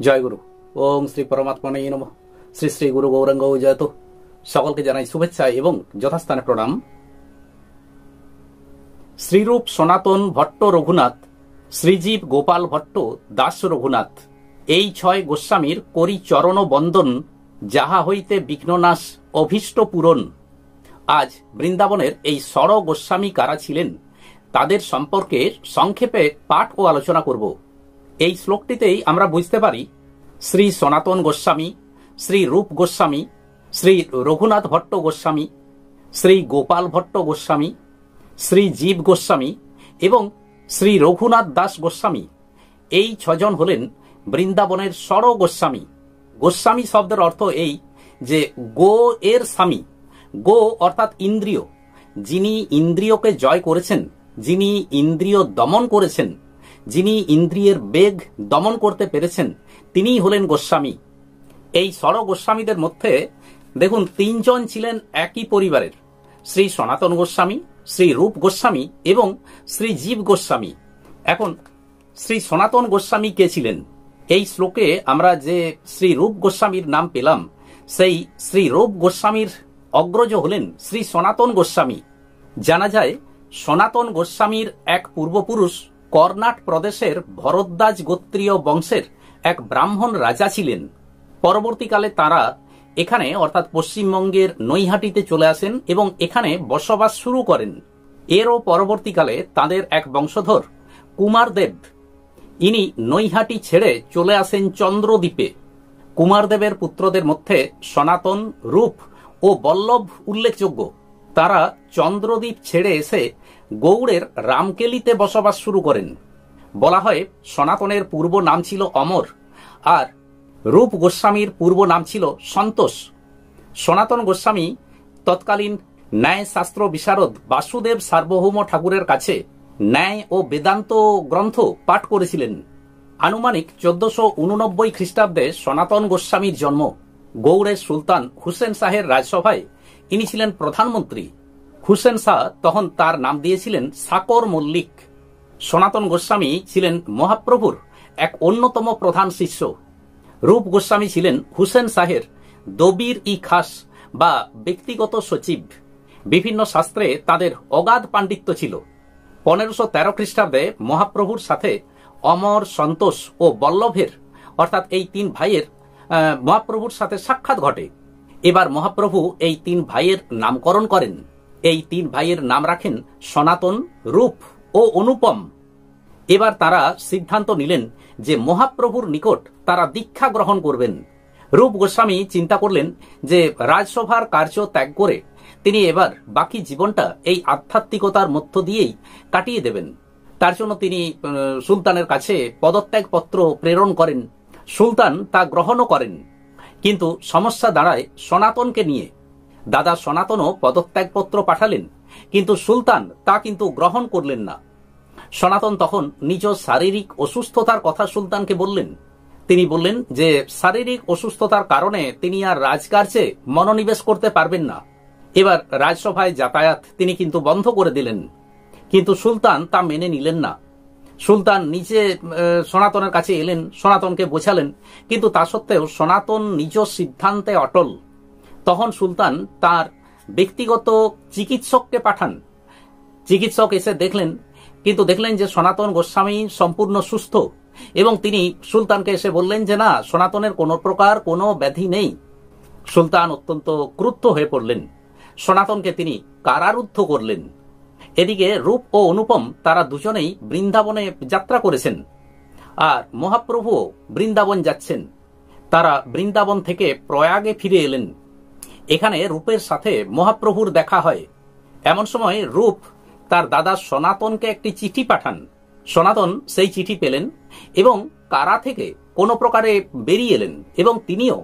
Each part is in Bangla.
জয় গুরু। ওম শ্রী পরমাত্মনে নমঃ। শ্রী শ্রী গুরু গৌরাঙ্গ জয়তু। সকলকে জানাই শুভেচ্ছা এবং যথাস্থানে প্রণাম। শ্রীরূপ সনাতন ভট্ট রঘুনাথ, শ্রীজীব গোপাল ভট্ট দাস রঘুনাথ, এই ছয় গোস্বামীর করি চরণ বন্দন, যাহা হইতে বিঘ্ননাশ অভীষ্ট পূরণ। আজ বৃন্দাবনের এই ষড় গোস্বামী কারা ছিলেন তাদের সম্পর্কে সংক্ষেপে পাঠ ও আলোচনা করব। এই শ্লোকটিতেই আমরা বুঝতে পারি শ্রী সনাতন গোস্বামী, শ্রী রূপ গোস্বামী, শ্রী রঘুনাথ ভট্ট গোস্বামী, শ্রী গোপাল ভট্ট গোস্বামী, শ্রী জীব গোস্বামী এবং শ্রী রঘুনাথ দাস গোস্বামী, এই ছজন হলেন বৃন্দাবনের ষড় গোস্বামী। গোস্বামী শব্দের অর্থ এই যে গো এর স্বামী। গো অর্থাৎ ইন্দ্রিয়। যিনি ইন্দ্রিয়কে জয় করেছেন, যিনি ইন্দ্রিয় দমন করেছেন, যিনি ইন্দ্রিয়ের বেগ দমন করতে পেরেছেন, তিনিই হলেন গোস্বামী। এই ষড় গোস্বামীদের মধ্যে দেখুন তিনজন ছিলেন একই পরিবারের, শ্রী সনাতন গোস্বামী, শ্রী রূপ গোস্বামী এবং শ্রী জীব গোস্বামী। এখন শ্রী সনাতন গোস্বামী কে ছিলেন? এই শ্লোকে আমরা যে শ্রী রূপ গোস্বামীর নাম পেলাম, সেই শ্রী রূপ গোস্বামীর অগ্রজ হলেন শ্রী সনাতন গোস্বামী। জানা যায় সনাতন গোস্বামীর এক পূর্বপুরুষ কর্ণাট প্রদেশের ভরদ্বাজ গোত্রীয় বংশের এক ব্রাহ্মণ রাজা ছিলেন। পরবর্তীকালে তারা এখানে অর্থাৎ পশ্চিমবঙ্গের নৈহাটিতে চলে আসেন এবং এখানে বসবাস শুরু করেন। এরও পরবর্তীকালে তাদের এক বংশধর কুমারদেব, ইনি নৈহাটি ছেড়ে চলে আসেন চন্দ্রদ্বীপে। কুমারদেবের পুত্রদের মধ্যে সনাতন, রূপ ও বল্লভ উল্লেখযোগ্য। তারা চন্দ্রদ্বীপ ছেড়ে এসে গৌড়ের রামকেলিতে বসবাস শুরু করেন। বলা হয় সনাতনের পূর্ব নাম ছিল অমর আর রূপ গোস্বামীর পূর্ব নাম ছিল সন্তোষ। সনাতন গোস্বামী তৎকালীন ন্যায় শাস্ত্র বিশারদ বাসুদেব সার্বভৌম ঠাকুরের কাছে ন্যায় ও বেদান্ত গ্রন্থ পাঠ করেছিলেন। আনুমানিক 1489 খ্রিস্টাব্দে সনাতন গোস্বামীর জন্ম। গৌড়ের সুলতান হুসেন শাহের রাজসভায় ইনি ছিলেন প্রধানমন্ত্রী। হুসেন শাহ তখন তার নাম দিয়েছিলেন সাকর মল্লিক। সনাতন গোস্বামী ছিলেন মহাপ্রভুর এক অন্যতম প্রধান শিষ্য। রূপ গোস্বামী ছিলেন হুসেন শাহের দবির ই খাস বা ব্যক্তিগত সচিব। বিভিন্ন শাস্ত্রে তাদের অগাধ পাণ্ডিত্য ছিল। 1513 খ্রিস্টাব্দে মহাপ্রভুর সাথে অমর, সন্তোষ ও বল্লভের অর্থাৎ এই তিন ভাইয়ের মহাপ্রভুর সাথে সাক্ষাৎ ঘটে। এবার মহাপ্রভু এই তিন ভাইয়ের নামকরণ করেন। এই তিন ভাইয়ের নাম রাখেন সনাতন, রূপ ও অনুপম। এবার তারা সিদ্ধান্ত নিলেন যে মহাপ্রভুর নিকট তারা দীক্ষা গ্রহণ করবেন। রূপ গোস্বামী চিন্তা করলেন যে রাজসভার কার্য ত্যাগ করে তিনি এবার বাকি জীবনটা এই আধ্যাত্মিকতার মধ্য দিয়েই কাটিয়ে দেবেন। তার জন্য তিনি সুলতানের কাছে পদত্যাগ পত্র প্রেরণ করেন। সুলতান তা গ্রহণও করেন। কিন্তু সমস্যা দাঁড়ায় সনাতনকে নিয়ে। দাদা সনাতনও পদত্যাগপত্র পাঠালেন, কিন্তু সুলতান তা কিন্তু গ্রহণ করলেন না। সনাতন তখন নিজ শারীরিক অসুস্থতার কথা সুলতানকে বললেন। তিনি বললেন যে শারীরিক অসুস্থতার কারণে তিনি আর রাজকার্যে মনোনিবেশ করতে পারবেন না। এবার রাজসভায় যাতায়াত তিনি কিন্তু বন্ধ করে দিলেন। কিন্তু সুলতান তা মেনে নিলেন না। সুলতান নিজে সনাতনের কাছে এলেন, সনাতনকে বোঝালেন, কিন্তু তা সত্ত্বেও সনাতন নিজ সিদ্ধান্তে অটল। তখন সুলতান তার ব্যক্তিগত চিকিৎসককে পাঠান। চিকিৎসক এসে দেখলেন, কিন্তু দেখলেন যে সনাতন গোস্বামী সম্পূর্ণ সুস্থ এবং তিনি সুলতানকে এসে বললেন যে না, সনাতনের কোনো প্রকার কোনো ব্যাধি নেই। সুলতান অত্যন্ত ক্রুদ্ধ হয়ে পড়লেন। সনাতনকে তিনি কারারুদ্ধ করলেন। এদিকে রূপ ও অনুপম তারা দুজনেই বৃন্দাবনে যাত্রা করেছেন আর মহাপ্রভুও বৃন্দাবন যাচ্ছেন। তারা বৃন্দাবন থেকে প্রয়াগে ফিরে এলেন। এখানে রূপের সাথে মহাপ্রভুর দেখা হয়। এমন সময় রূপ তার দাদা সনাতনকে একটি চিঠি পাঠান। সনাতন সেই চিঠি পেলেন এবং কারা থেকে কোনো প্রকারে বেরিয়ে এলেন এবং তিনিও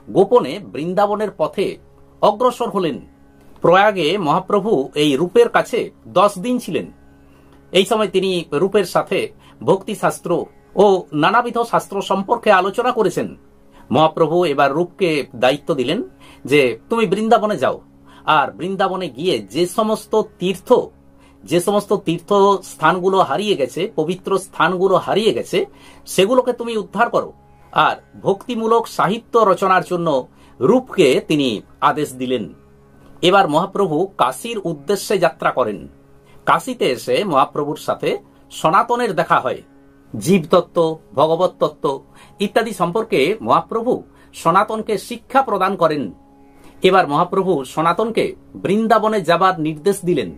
গোপনে বৃন্দাবনের পথে অগ্রসর হলেন। প্রয়াগে মহাপ্রভু এই রূপের কাছে 10 দিন ছিলেন। এই সময় তিনি রূপের সাথে ভক্তি শাস্ত্র ও নানাবিধ শাস্ত্র সম্পর্কে আলোচনা করেছেন। মহাপ্রভু এবার রূপকে দায়িত্ব দিলেন যে তুমি বৃন্দাবনে যাও আর বৃন্দাবনে গিয়ে যে সমস্ত তীর্থ স্থানগুলো হারিয়ে গেছে, পবিত্র স্থানগুলো হারিয়ে গেছে, সেগুলোকে তুমি উদ্ধার করো আর ভক্তিমূলক সাহিত্য রচনার জন্য রূপকে তিনি আদেশ দিলেন। এবার মহাপ্রভু কাশীর উদ্দেশ্যে যাত্রা করেন। কাশীতে এসে মহাপ্রভুর সাথে সনাতনের দেখা হয়। জীবতত্ত্ব, ভগবত তত্ত্ব ইত্যাদি সম্পর্কে মহাপ্রভু সনাতনকে শিক্ষা প্রদান করেন। এবার মহাপ্রভু সনাতনকে বৃন্দাবনে যাবার নির্দেশ দিলেন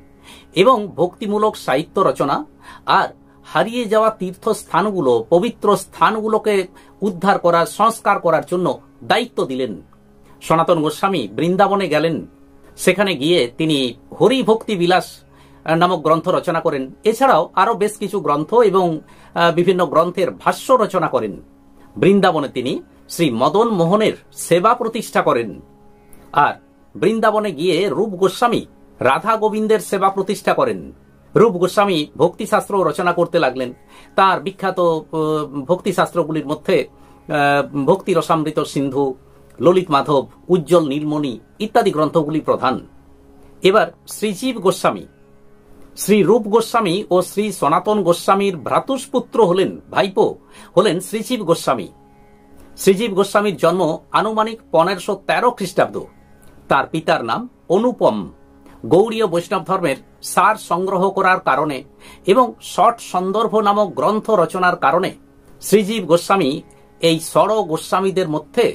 এবং ভক্তিমূলক সাহিত্য রচনা আর হারিয়ে যাওয়া তীর্থস্থানগুলো, পবিত্র স্থানগুলোকে উদ্ধার করার, সংস্কার করার জন্য দায়িত্ব দিলেন। সনাতন গোস্বামী বৃন্দাবনে গেলেন। সেখানে গিয়ে তিনি হরি ভক্তি বিলাস নামক গ্রন্থ রচনা করেন। এছাড়াও আরো বেশ কিছু গ্রন্থ এবং বিভিন্ন গ্রন্থের ভাষ্য রচনা করেন। বৃন্দাবনে তিনি শ্রী মদন মোহনের সেবা প্রতিষ্ঠা করেন। আর বৃন্দাবনে গিয়ে রূপ গোস্বামী রাধা গোবিন্দের সেবা প্রতিষ্ঠা করেন। রূপ গোস্বামী ভক্তিশাস্ত্র রচনা করতে লাগলেন। তার বিখ্যাত ভক্তিশাস্ত্রগুলির মধ্যে ভক্তি রসামৃত সিন্ধু, ললিত মাধব, উজ্জ্বল নীলমণি ইত্যাদি গ্রন্থগুলি প্রধান। এবার শ্রীজীব গোস্বামী, শ্রী রূপ গোস্বামী ও শ্রী সনাতন গোস্বামীর ভ্রাতুষ্পুত্র হলেন, ভাইপো হলেন শ্রীজীব গোস্বামী। শ্রীজীব গোস্বামীর জন্ম আনুমানিক 1513 খ্রিস্টাব্দ। তার পিতার নাম অনুপম। গৌড়ীয় বৈষ্ণব ধর্মের সার সংগ্রহ করার কারণে এবং ষট সন্দর্ভ নামক গ্রন্থ রচনার কারণে শ্রীজীব গোস্বামী এই ষড় গোস্বামীদের মধ্যে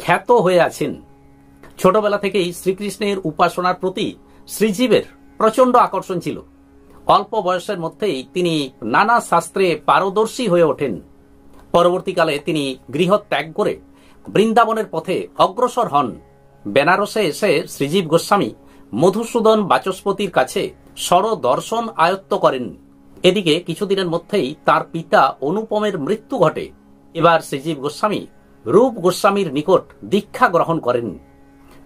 খ্যাত হয়ে আছেন। ছোটবেলা থেকেই শ্রীকৃষ্ণের উপাসনার প্রতি শ্রীজীবের প্রচন্ড আকর্ষণ ছিল। অল্প বয়সের মধ্যেই তিনি নানা শাস্ত্রে পারদর্শী হয়ে ওঠেন। পরবর্তীকালে তিনি গৃহ ত্যাগ করে বৃন্দাবনের পথে অগ্রসর হন। বেনারসে এসে শ্রীজীব গোস্বামী মধুসূদন বাচস্পতির কাছে ষড় দর্শন আয়ত্ত করেন। এদিকে কিছুদিনের মধ্যেই তার পিতা অনুপমের মৃত্যু ঘটে। এবার শ্রীজীব গোস্বামী রূপ গোস্বামীর নিকট দীক্ষা গ্রহণ করেন।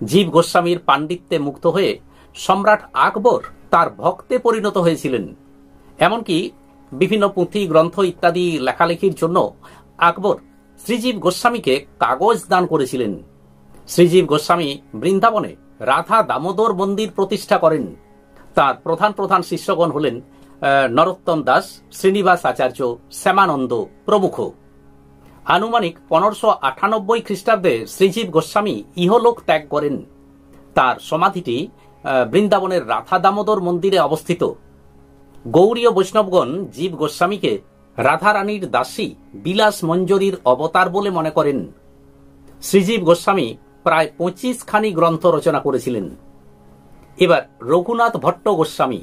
জীব গোস্বামীর পাণ্ডিত্যে মুগ্ধ হয়ে সম্রাট আকবর তার ভক্তে পরিণত হয়েছিলেন। এমনকি বিভিন্ন পুঁথি, গ্রন্থ ইত্যাদি লেখালেখির জন্য আকবর শ্রীজীব গোস্বামীকে কাগজ দান করেছিলেন। শ্রীজীব গোস্বামী বৃন্দাবনে রাধা দামোদর মন্দির প্রতিষ্ঠা করেন। তার প্রধান প্রধান শিষ্যগণ হলেন নরোত্তম দাস, শ্রীনিবাস আচার্য, শ্যামানন্দ প্রমুখ। আনুমানিক 1598 খ্রিস্টাব্দে শ্রীজীব গোস্বামী ইহলোক ত্যাগ করেন। তার সমাধিটি বৃন্দাবনের রাধা দামোদর মন্দিরে অবস্থিত। গৌড়ীয় বৈষ্ণবগণ জীব গোস্বামীকে রাধারানীর দাসী বিলাস মঞ্জরীর অবতার বলে মনে করেন। শ্রীজীব গোস্বামী প্রায় 25 খানি গ্রন্থ রচনা করেছিলেন। এবার রঘুনাথ ভট্ট গোস্বামী।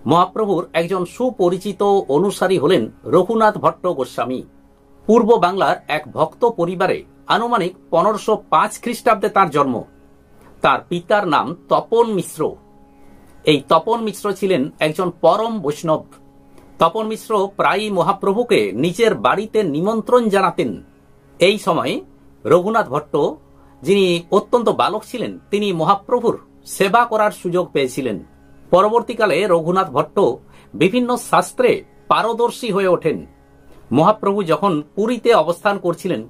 মহাপ্রভুর একজন সুপরিচিত অনুসারী হলেন রঘুনাথ ভট্ট গোস্বামী। পূর্ব বাংলার এক ভক্ত পরিবারে আনুমানিক 1505 খ্রিস্টাব্দে তার জন্ম। তার পিতার নাম তপন মিশ্র। এই তপন মিশ্র ছিলেন একজন পরম বৈষ্ণব। তপন মিশ্র প্রায়ই মহাপ্রভুকে নিজের বাড়িতে নিমন্ত্রণ জানাতেন। এই সময়ে রঘুনাথ ভট্ট, যিনি অত্যন্ত বালক ছিলেন, তিনি মহাপ্রভুর সেবা করার সুযোগ পেয়েছিলেন। পরবর্তীকালে রঘুনাথ ভট্ট বিভিন্ন শাস্ত্রে পারদর্শী হয়ে ওঠেন। মহাপ্রভু যখন পুরীতে অবস্থান করছিলেন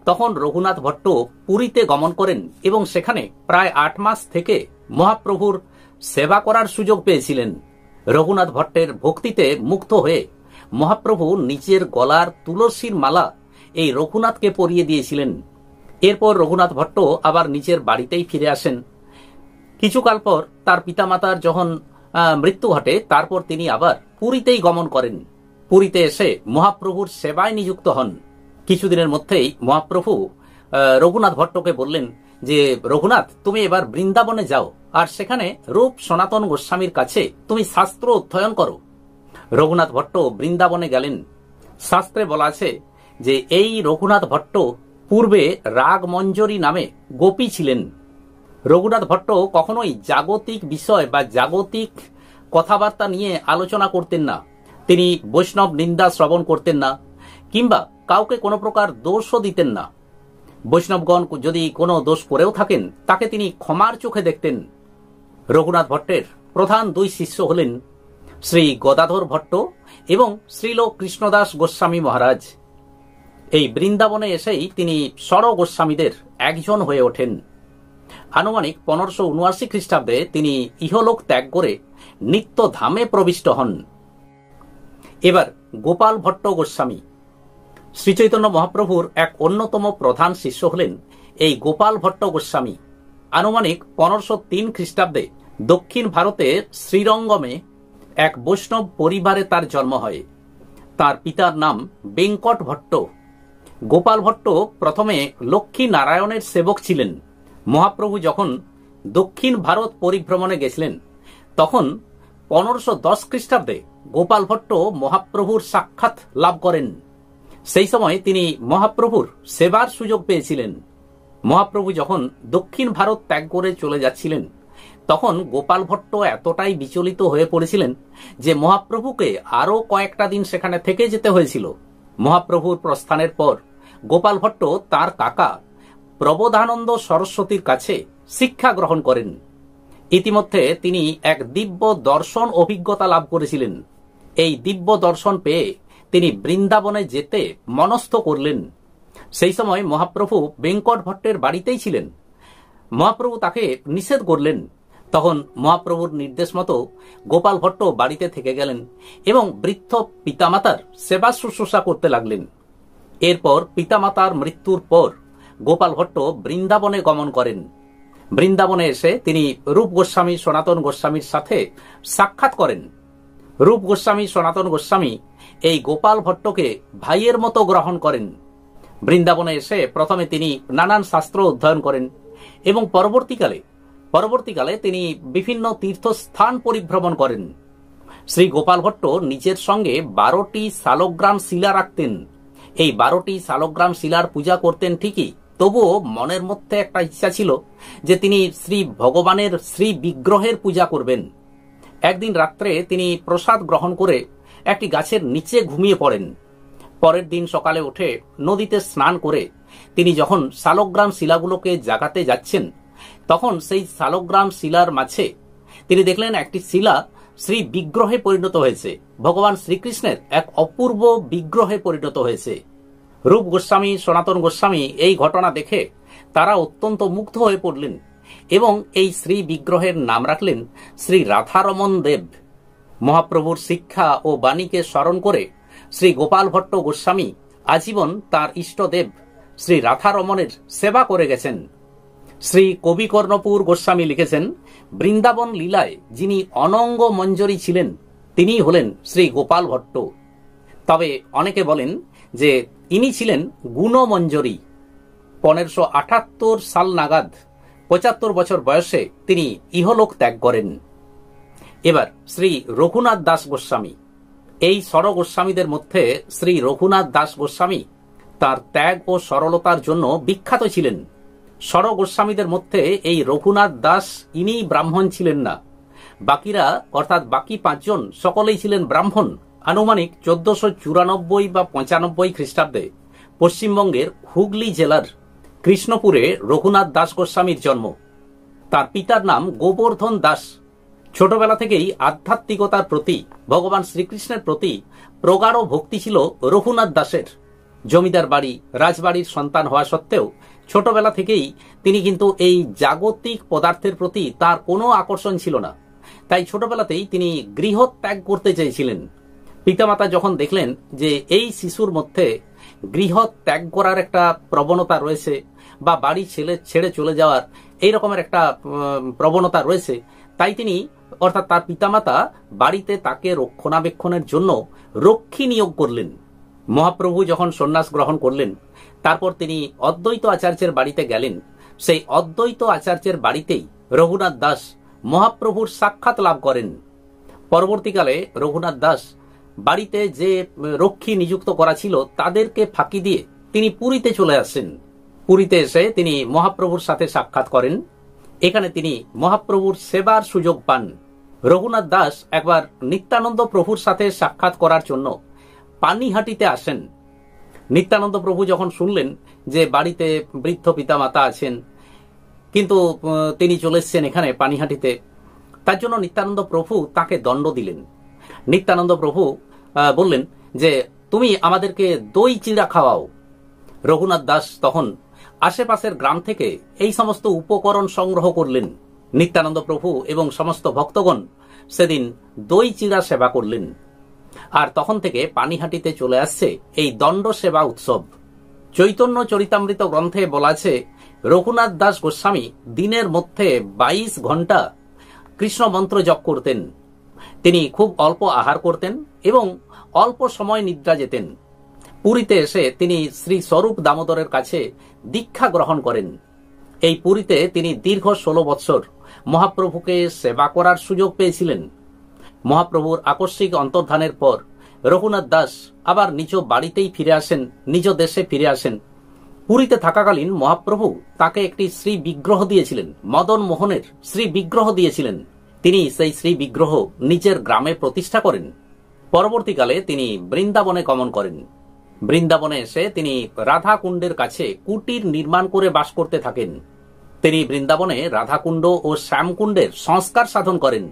তখন রঘুনাথ ভট্ট পুরীতে গমন করেন এবং সেখানে প্রায় 8 মাস থেকে মহাপ্রভুর সেবা করার সুযোগ পেয়েছিলেন। রঘুনাথ ভট্টের ভক্তিতে মুগ্ধ হয়ে মহাপ্রভু নিজের গলার তুলসীর মালা এই রঘুনাথকে পরিয়ে দিয়েছিলেন। এরপর রঘুনাথ ভট্ট আবার নিজের বাড়িতেই ফিরে আসেন। কিছুকাল পর তার পিতামাতার যখন মৃত্যু ঘটে, তারপর তিনি আবার পুরীতেই গমন করেন। পুরীতে এসে মহাপ্রভুর সেবায় নিযুক্ত হন। কিছুদিনের মধ্যেই মহাপ্রভু রঘুনাথ ভট্টকে বললেন যে, রঘুনাথ, তুমি এবার বৃন্দাবনে যাও আর সেখানে রূপ সনাতন গোস্বামীর কাছে তুমি শাস্ত্র অধ্যয়ন করো। রঘুনাথ ভট্ট বৃন্দাবনে গেলেন। শাস্ত্রে বলা আছে যে এই রঘুনাথ ভট্ট পূর্বে রাগমঞ্জরী নামে গোপী ছিলেন। রঘুনাথ ভট্ট কখনোই জাগতিক বিষয় বা জাগতিক কথাবার্তা নিয়ে আলোচনা করতেন না। তিনি বৈষ্ণব নিন্দা শ্রবণ করতেন না কিংবা কাউকে কোনো প্রকার দোষও দিতেন না। বৈষ্ণবগণ যদি কোনো দোষ করেও থাকেন তাকে তিনি ক্ষমার চোখে দেখতেন। রঘুনাথ ভট্টের প্রধান 2 শিষ্য হলেন শ্রী গদাধর ভট্ট এবং শ্রীল কৃষ্ণদাস গোস্বামী মহারাজ। এই বৃন্দাবনে এসেই তিনি ষড় গোস্বামীদের একজন হয়ে ওঠেন। আনুমানিক 1579 খ্রিস্টাব্দে তিনি ইহলোক ত্যাগ করে নিত্য ধামে প্রবিষ্ট হন। এবার গোপাল ভট্ট গোস্বামী। শ্রীচৈতন্য মহাপ্রভুর এক অন্যতম প্রধান শিষ্য হলেন এই গোপাল ভট্ট গোস্বামী। আনুমানিক 1503 খ্রিস্টাব্দে দক্ষিণ ভারতের শ্রীরঙ্গমে এক বৈষ্ণব পরিবারে তার জন্ম হয়। তার পিতার নাম বেঙ্কট ভট্ট। গোপাল ভট্ট প্রথমে লক্ষ্মী নারায়ণের সেবক ছিলেন। মহাপ্রভু যখন দক্ষিণ ভারত পরিভ্রমণে গেছিলেন তখন 1510 খ্রিস্টাব্দে গোপাল ভট্ট মহাপ্রভুর সাক্ষাৎ লাভ করেন। সেই সময় তিনি মহাপ্রভুর সেবার সুযোগ পেয়েছিলেন। মহাপ্রভু যখন দক্ষিণ ভারত ত্যাগ করে চলে যাচ্ছিলেন তখন গোপাল ভট্ট এতটাই বিচলিত হয়ে পড়েছিলেন যে মহাপ্রভুকে আরও কয়েকটা দিন সেখানে থেকে যেতে হয়েছিল। মহাপ্রভুর প্রস্থানের পর গোপাল ভট্ট তার কাকা প্রবোধানন্দ সরস্বতীর কাছে শিক্ষা গ্রহণ করেন। ইতিমধ্যে তিনি এক দিব্য দর্শন অভিজ্ঞতা লাভ করেছিলেন। এই দিব্য দর্শন পেয়ে তিনি বৃন্দাবনে যেতে মনস্থ করলেন। সেই সময় মহাপ্রভু বেঙ্কট ভট্টের বাড়িতেই ছিলেন। মহাপ্রভু তাকে নিষেধ করলেন। তখন মহাপ্রভুর নির্দেশ মতো গোপাল ভট্ট বাড়িতে থেকে গেলেন এবং বৃদ্ধ পিতামাতার সেবা শুশ্রূষা করতে লাগলেন। এরপর পিতামাতার মৃত্যুর পর গোপাল ভট্ট বৃন্দাবনে গমন করেন। বৃন্দাবনে এসে তিনি রূপ গোস্বামী সনাতন গোস্বামীর সাথে সাক্ষাৎ করেন। রূপ গোস্বামী সনাতন গোস্বামী এই গোপাল ভট্টকে ভাইয়ের মতো গ্রহণ করেন। বৃন্দাবনে এসে প্রথমে তিনি নানান শাস্ত্র অধ্যয়ন করেন এবং পরবর্তীকালে তিনি বিভিন্ন তীর্থস্থান পরিভ্রমণ করেন। শ্রী গোপাল ভট্ট নিজের সঙ্গে 12টি শালগ্রাম শিলা রাখতেন। এই 12টি শালগ্রাম শিলার পূজা করতেন ঠিকই, তবুও মনের মধ্যে একটা ইচ্ছা ছিল যে তিনি শ্রী ভগবানের শ্রী বিগ্রহের পূজা করবেন। একদিন রাত্রে তিনি প্রসাদ গ্রহণ করে একটি গাছের নিচে ঘুমিয়ে পড়েন। পরের দিন সকালে উঠে নদীতে স্নান করে তিনি যখন শালগ্রাম শিলাগুলোকে জাগাতে যাচ্ছেন তখন সেই শালগ্রাম শিলার মাঝে তিনি দেখলেন একটি শিলা শ্রী বিগ্রহে পরিণত হয়েছে, ভগবান শ্রীকৃষ্ণের এক অপূর্ব বিগ্রহে পরিণত হয়েছে। রূপ গোস্বামী সনাতন গোস্বামী এই ঘটনা দেখে তারা অত্যন্ত মুগ্ধ হয়ে পড়লেন এবং এই শ্রী বিগ্রহের নাম রাখলেন শ্রী রাধারমণ দেব। মহাপ্রভুর শিক্ষা ও বাণীকে স্মরণ করে শ্রী গোপাল ভট্ট গোস্বামী আজীবন তার ইষ্টদেব শ্রী রাধারমণের সেবা করে গেছেন। শ্রী কবিকর্ণপুর গোস্বামী লিখেছেন, বৃন্দাবন লীলায় যিনি অনঙ্গ মঞ্জরী ছিলেন তিনি হলেন শ্রী গোপাল ভট্ট। তবে অনেকে বলেন যে ইনি ছিলেন গুণমঞ্জরী। 1578 সাল নাগাদ 75 বছর বয়সে তিনি ইহলোক ত্যাগ করেন। এবার শ্রী রঘুনাথ দাস গোস্বামী। এই ষড় গোস্বামীদের মধ্যে শ্রী রঘুনাথ দাস গোস্বামী তার ত্যাগ ও সরলতার জন্য বিখ্যাত ছিলেন। ষড় গোস্বামীদের মধ্যে এই রঘুনাথ দাস ইনি ব্রাহ্মণ ছিলেন না। বাকিরা অর্থাৎ বাকি 5 জন সকলেই ছিলেন ব্রাহ্মণ। আনুমানিক 1494 বা 95 খ্রিস্টাব্দে পশ্চিমবঙ্গের হুগলি জেলার কৃষ্ণপুরে রঘুনাথ দাস গোস্বামীর জন্ম। তার পিতার নাম গোবর্ধন দাস। ছোটবেলা থেকেই আধ্যাত্মিকতার প্রতি, ভগবান শ্রীকৃষ্ণের প্রতি প্রগাঢ় ভক্তি ছিল রঘুনাথ দাসের। জমিদার বাড়ি রাজবাড়ির সন্তান হওয়া সত্ত্বেও ছোটবেলা থেকেই তিনি কিন্তু এই জাগতিক পদার্থের প্রতি তার কোনো আকর্ষণ ছিল না। তাই ছোটবেলাতেই তিনি গৃহ ত্যাগ করতে চেয়েছিলেন। পিতামাতা যখন দেখলেন যে এই শিশুর মধ্যে গৃহ ত্যাগ করার একটা প্রবণতা রয়েছে বা বাড়ি ছেড়ে চলে যাওয়ার এই রকমের একটা প্রবণতা রয়েছে, তাই তিনি অর্থাৎ তার পিতামাতা বাড়িতে তাকে রক্ষণাবেক্ষণের জন্য রক্ষী নিয়োগ করলেন। মহাপ্রভু যখন সন্ন্যাস গ্রহণ করলেন তারপর তিনি অদ্বৈত আচার্যের বাড়িতে গেলেন। সেই অদ্বৈত আচার্যের বাড়িতেই রঘুনাথ দাস মহাপ্রভুর সাক্ষাৎ লাভ করেন। পরবর্তীকালে রঘুনাথ দাস বাড়িতে যে রক্ষী নিযুক্ত করা ছিল তাদেরকে ফাঁকি দিয়ে তিনি পুরীতে চলে আসেন। পুরীতে এসে তিনি মহাপ্রভুর সাথে সাক্ষাৎ করেন। এখানে তিনি মহাপ্রভুর সেবার সুযোগ পান। রঘুনাথ দাস একবার নিত্যানন্দ প্রভুর সাথে সাক্ষাৎ করার জন্য পানিহাটিতে আসেন। নিত্যানন্দ প্রভু যখন শুনলেন যে বাড়িতে বৃদ্ধ পিতামাতা আছেন কিন্তু তিনি চলে এসেছেন এখানে পানিহাটিতে, তার জন্য নিত্যানন্দ প্রভু তাকে দণ্ড দিলেন। নিত্যানন্দ প্রভু বললেন যে তুমি আমাদেরকে দই চিড়া খাওয়াও। রঘুনাথ দাস তখন আশেপাশের গ্রাম থেকে এই সমস্ত উপকরণ সংগ্রহ করলেন। নিত্যানন্দ প্রভু এবং সমস্ত ভক্তগণ সেদিন দই চিড়া সেবা করলেন। আর তখন থেকে পানিহাটিতে চলে আসছে এই দণ্ড সেবা উৎসব। চৈতন্য চরিতামৃত গ্রন্থে বলা আছে, রঘুনাথ দাস গোস্বামী দিনের মধ্যে 22 ঘন্টা কৃষ্ণ মন্ত্র জপ করতেন। তিনি খুব অল্প আহার করতেন এবং অল্প সময় নিদ্রা যেতেন। পুরীতে এসে তিনি শ্রী স্বরূপ দামোদরের কাছে দীক্ষা গ্রহণ করেন। এই পুরীতে তিনি দীর্ঘ 16 বৎসর মহাপ্রভুকে সেবা করার সুযোগ পেয়েছিলেন। মহাপ্রভুর আকস্মিক অন্তর্ধানের পর রঘুনাথ দাস আবার নিজ বাড়িতেই ফিরে আসেন, নিজ দেশে ফিরে আসেন। পুরীতে থাকাকালীন মহাপ্রভু তাকে একটি শ্রী বিগ্রহ দিয়েছিলেন, মদন মোহনের শ্রী বিগ্রহ দিয়েছিলেন। তিনি সেই শ্রী বিগ্রহ নিজের গ্রামে প্রতিষ্ঠা করেন। পরবর্তীকালে তিনি বৃন্দাবনে গমন করেন। বৃন্দাবনে এসে তিনি রাধাকুণ্ডের কাছে কুটির নির্মাণ করে বাস করতে থাকেন। তিনি বৃন্দাবনে রাধাকুণ্ড ও শ্যামকুণ্ডের সংস্কার সাধন করেন।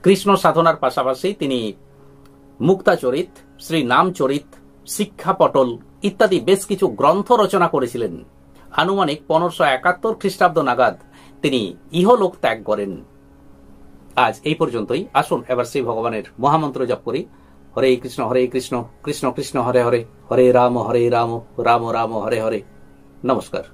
কৃষ্ণ সাধনার পাশাপাশি তিনি মুক্তাচরিত, শ্রী নামচরিত, শিক্ষাপটল ইত্যাদি বেশ কিছু গ্রন্থ রচনা করেছিলেন। আনুমানিক 1571 খ্রিস্টাব্দ নাগাদ তিনি ইহলোক ত্যাগ করেন। আজ এই পর্যন্তই। আসুন এবার শ্রী ভগবানের মহামন্ত্র জপ করি। হরে কৃষ্ণ কৃষ্ণ কৃষ্ণ হরে হরে, হরে রাম রাম রাম হরে হরে। নমস্কার।